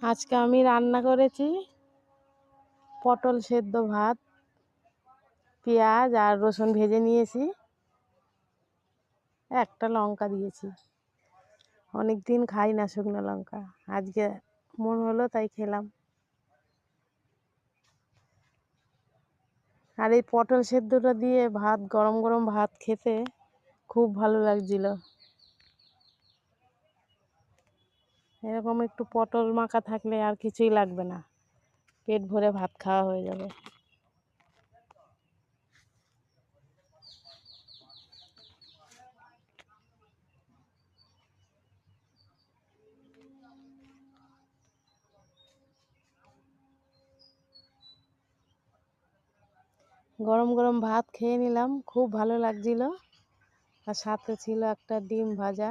আজকে আমি রান্না করেছি পটল সেদ্ধ ভাত, পেঁয়াজ আর রসুন ভেজে নিয়েছি, একটা লঙ্কা দিয়েছি। অনেক দিন খাই না শুকনো লঙ্কা, আজকে মন হলো তাই খেলাম। আর এই পটল সেদ্ধটা দিয়ে ভাত, গরম গরম ভাত খেতে খুব ভালো লাগছিল। এরকম একটু পটল মাখা থাকলে আর কিছুই লাগবে না, পেট ভরে ভাত খাওয়া হয়ে যাবে। গরম গরম ভাত খেয়ে নিলাম, খুব ভালো লাগছিল। আর সাথে ছিল একটা ডিম ভাজা।